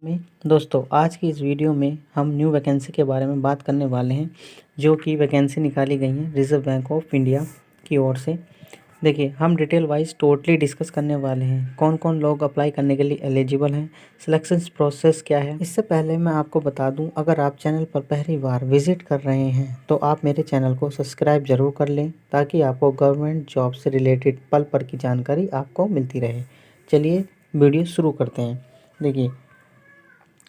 में दोस्तों आज की इस वीडियो में हम न्यू वैकेंसी के बारे में बात करने वाले हैं जो कि वैकेंसी निकाली गई है रिज़र्व बैंक ऑफ इंडिया की ओर से। देखिए हम डिटेल वाइज टोटली डिस्कस करने वाले हैं कौन कौन लोग अप्लाई करने के लिए एलिजिबल हैं, सिलेक्शन प्रोसेस क्या है। इससे पहले मैं आपको बता दूं, अगर आप चैनल पर पहली बार विजिट कर रहे हैं तो आप मेरे चैनल को सब्सक्राइब ज़रूर कर लें ताकि आपको गवर्नमेंट जॉब से रिलेटेड पल पल की जानकारी आपको मिलती रहे। चलिए वीडियो शुरू करते हैं। देखिए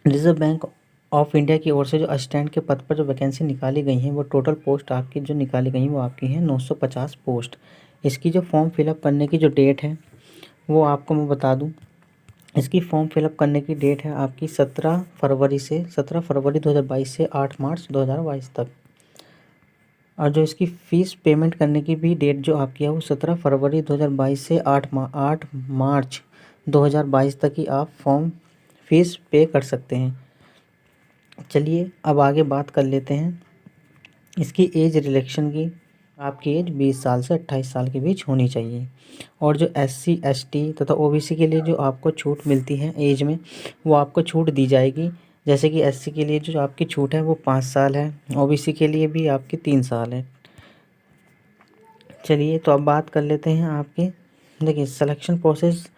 रिज़र्व बैंक ऑफ इंडिया की ओर से जो असिस्टेंट के पद पर जो वैकेंसी निकाली गई हैं वो टोटल पोस्ट आपकी जो निकाली गई हैं वो आपकी हैं 950 पोस्ट। इसकी जो फॉर्म फिलअप करने की जो डेट है वो आपको मैं बता दूं, इसकी फॉर्म फिलअप करने की डेट है आपकी 17 फरवरी 2022 से 8 मार्च 2022 तक। और जो इसकी फ़ीस पेमेंट करने की भी डेट जो आपकी है वो 17 फरवरी 2022 से 8 मार्च 2022 तक ही आप फॉर्म फीस पे कर सकते हैं। चलिए अब आगे बात कर लेते हैं इसकी एज रिलेक्शन की। आपकी एज 20 साल से 28 साल के बीच होनी चाहिए। और जो SC ST तथा OBC के लिए जो आपको छूट मिलती है एज में वो आपको छूट दी जाएगी। जैसे कि SC के लिए जो आपकी छूट है वो 5 साल है, OBC के लिए भी आपकी 3 साल है। चलिए तो अब बात कर लेते हैं आपके देखिए सिलेक्शन प्रोसेस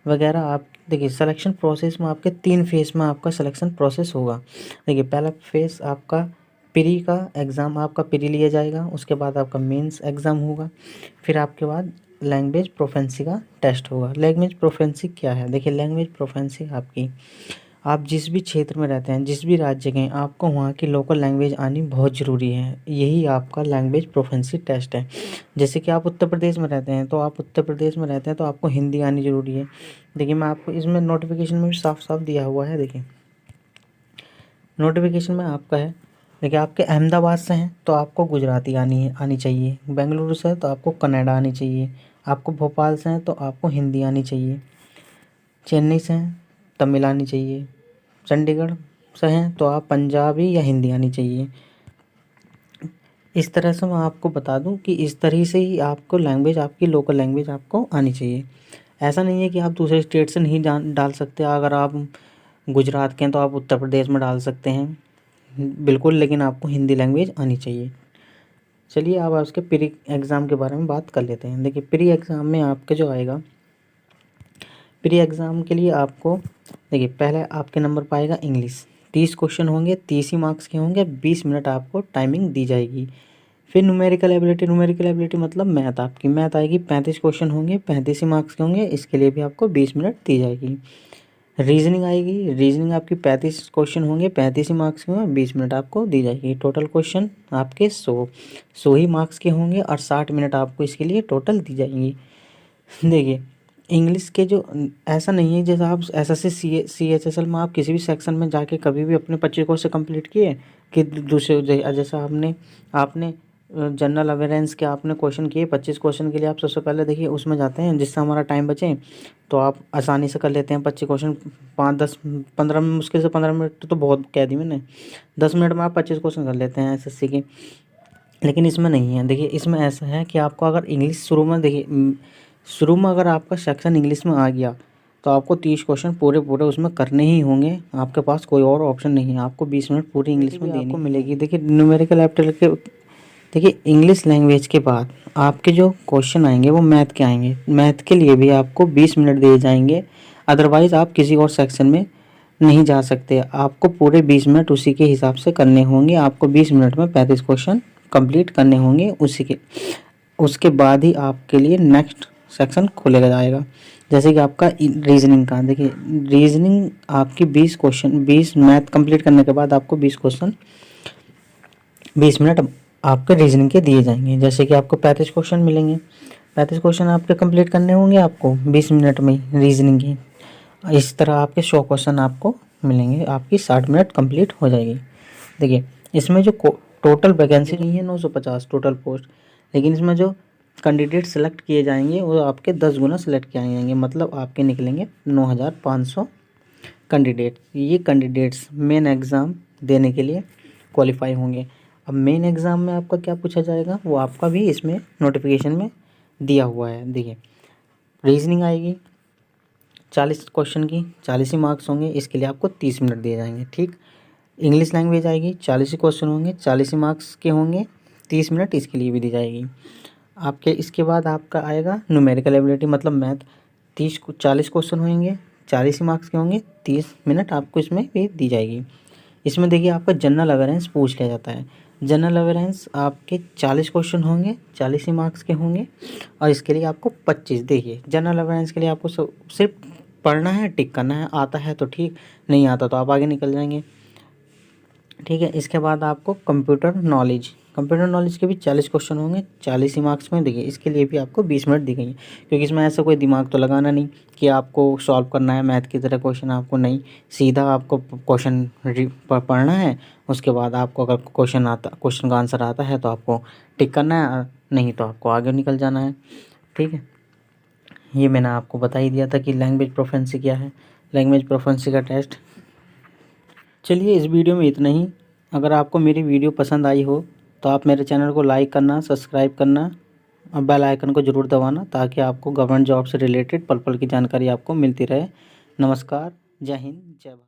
वगैरह। आप देखिए सिलेक्शन प्रोसेस में आपके 3 फेज़ में आपका सिलेक्शन प्रोसेस होगा। देखिए पहला फेज़ आपका प्री का एग्ज़ाम आपका प्री लिया जाएगा, उसके बाद आपका मेंस एग्ज़ाम होगा, फिर आपके बाद लैंग्वेज प्रोफेंसी का टेस्ट होगा। लैंग्वेज प्रोफेंसी क्या है? देखिए लैंग्वेज प्रोफेंसी आपकी आप जिस भी क्षेत्र में रहते हैं, जिस भी राज्य के हैं, आपको वहाँ की लोकल लैंग्वेज आनी बहुत ज़रूरी है। यही आपका लैंग्वेज प्रोफेंसी टेस्ट है। जैसे कि आप उत्तर प्रदेश में रहते हैं तो आपको हिंदी आनी ज़रूरी है। देखिए मैं आपको इसमें नोटिफिकेशन में भी साफ साफ दिया हुआ है। देखिए नोटिफिकेशन में आपका है, देखिए आपके अहमदाबाद से हैं तो आपको गुजराती आनी चाहिए, बेंगलुरु से है तो आपको कन्नड़ा आनी चाहिए, आपको भोपाल से हैं तो आपको हिंदी आनी चाहिए, चेन्नई से हैं तमिल आनी चाहिए, चंडीगढ़ से हैं तो आप पंजाबी या हिंदी आनी चाहिए। इस तरह से मैं आपको बता दूं कि इस तरह से ही आपको लैंग्वेज आपकी लोकल लैंग्वेज आपको आनी चाहिए। ऐसा नहीं है कि आप दूसरे स्टेट से नहीं डाल सकते। अगर आप गुजरात के हैं तो आप उत्तर प्रदेश में डाल सकते हैं बिल्कुल, लेकिन आपको हिंदी लैंग्वेज आनी चाहिए। चलिए अब उसके प्री एग्ज़ाम के बारे में बात कर लेते हैं। देखिए प्री एग्ज़ाम में आपके जो आएगा, प्री एग्ज़ाम के लिए आपको देखिए पहले आपके नंबर पाएगा इंग्लिश। 30 क्वेश्चन होंगे, 30 ही मार्क्स के होंगे, 20 मिनट आपको टाइमिंग दी जाएगी। फिर न्यूमेरिकल एबिलिटी मतलब मैथ, आपकी मैथ आएगी, 35 क्वेश्चन होंगे, 35 ही मार्क्स के होंगे, इसके लिए भी आपको 20 मिनट दी जाएगी। रीजनिंग आएगी, रीजनिंग आपकी 35 क्वेश्चन होंगे, 35 ही मार्क्स के होंगे, 20 मिनट आपको दी जाएगी। टोटल क्वेश्चन आपके 100 ही मार्क्स के होंगे और 60 मिनट आपको इसके लिए टोटल दी जाएंगी। देखिए इंग्लिश के जो ऐसा नहीं है जैसा आप SSC CHSL में आप किसी भी सेक्शन में जाके कभी भी अपने 25 क्वेश्चन कंप्लीट किए कि दूसरे जैसा आपने जनरल अवेयरेंस के आपने क्वेश्चन किए 25 क्वेश्चन के लिए आप सबसे पहले देखिए उसमें जाते हैं जिससे हमारा टाइम बचे तो आप आसानी से कर लेते हैं 25 क्वेश्चन 5-10-15 में, मुश्किल से 15 मिनट तो बहुत कह दी मैंने, 10 मिनट में आप 25 क्वेश्चन कर लेते हैं SSC के। लेकिन इसमें नहीं है। देखिए इसमें ऐसा है कि आपको अगर इंग्लिश शुरू में अगर आपका सेक्शन इंग्लिश में आ गया तो आपको 30 क्वेश्चन पूरे उसमें करने ही होंगे। आपके पास कोई और ऑप्शन नहीं है, आपको 20 मिनट पूरी इंग्लिश में देनी मिलेगी। देखिए न्यूमेरिकल एप्टीट्यूड के देखिए इंग्लिश लैंग्वेज के बाद आपके जो क्वेश्चन आएंगे वो मैथ के आएंगे। मैथ के लिए भी आपको 20 मिनट दिए जाएंगे, अदरवाइज़ आप किसी और सेक्शन में नहीं जा सकते। आपको पूरे 20 मिनट उसी के हिसाब से करने होंगे। आपको 20 मिनट में 35 क्वेश्चन कंप्लीट करने होंगे। उसके बाद ही आपके लिए नेक्स्ट सेक्शन खोलेगा जाएगा। जैसे कि आपका रीजनिंग का, देखिए रीजनिंग आपकी 20 मैथ कंप्लीट करने के बाद आपको 20 क्वेश्चन 20 मिनट आपके रीजनिंग के दिए जाएंगे। जैसे कि आपको 35 क्वेश्चन मिलेंगे, 35 क्वेश्चन आपके कंप्लीट करने होंगे आपको 20 मिनट में रीजनिंग की। इस तरह आपके 100 क्वेश्चन आपको मिलेंगे, आपकी 60 मिनट कंप्लीट हो जाएगी। देखिए इसमें जो टोटल वैकेंसी नहीं है 950 टोटल पोस्ट, लेकिन इसमें जो कैंडिडेट सेलेक्ट किए जाएंगे वो आपके 10 गुना सेलेक्ट किए जाएंगे, मतलब आपके निकलेंगे 9500 कैंडिडेट। ये कैंडिडेट्स मेन एग्ज़ाम देने के लिए क्वालिफाई होंगे। अब मेन एग्ज़ाम में आपका क्या पूछा जाएगा वो आपका भी इसमें नोटिफिकेशन में दिया हुआ है। देखिए रीजनिंग आएगी 40 क्वेश्चन की 40 ही मार्क्स होंगे, इसके लिए आपको 30 मिनट दिए जाएंगे। ठीक, इंग्लिश लैंग्वेज आएगी, 40 ही क्वेश्चन होंगे, 40 ही मार्क्स के होंगे, 30 मिनट इसके लिए भी दी जाएगी आपके। इसके बाद आपका आएगा न्यूमेरिकल एबिलिटी मतलब मैथ, 40 क्वेश्चन होंगे, 40 ही मार्क्स के होंगे, 30 मिनट आपको इसमें भी दी जाएगी। इसमें देखिए आपका जनरल अवेयरेंस पूछ लिया जाता है। जनरल अवेयरेंस आपके 40 क्वेश्चन होंगे, 40 ही मार्क्स के होंगे और इसके लिए आपको 25, देखिए जनरल अवेयरेंस के लिए आपको सिर्फ पढ़ना है, टिक करना है, आता है तो ठीक, नहीं आता तो आप आगे निकल जाएंगे। ठीक है, इसके बाद आपको कंप्यूटर नॉलेज के भी 40 क्वेश्चन होंगे, 40 ही मार्क्स में। देखिए इसके लिए भी आपको 20 मिनट दी गई है, क्योंकि इसमें ऐसा कोई दिमाग तो लगाना नहीं कि आपको सॉल्व करना है मैथ की तरह क्वेश्चन, आपको नहीं, सीधा आपको क्वेश्चन पढ़ना है। उसके बाद आपको अगर क्वेश्चन का आंसर आता है तो आपको टिक करना है, नहीं तो आपको आगे निकल जाना है। ठीक है, ये मैंने आपको बता ही दिया था कि लैंग्वेज प्रोफिशिएंसी क्या है, लैंग्वेज प्रोफिशिएंसी का टेस्ट। चलिए इस वीडियो में इतना ही। अगर आपको मेरी वीडियो पसंद आई हो तो आप मेरे चैनल को लाइक करना, सब्सक्राइब करना और बेल आइकन को ज़रूर दबाना, ताकि आपको गवर्नमेंट जॉब से रिलेटेड पल पल की जानकारी आपको मिलती रहे। नमस्कार, जय हिंद, जय भारत।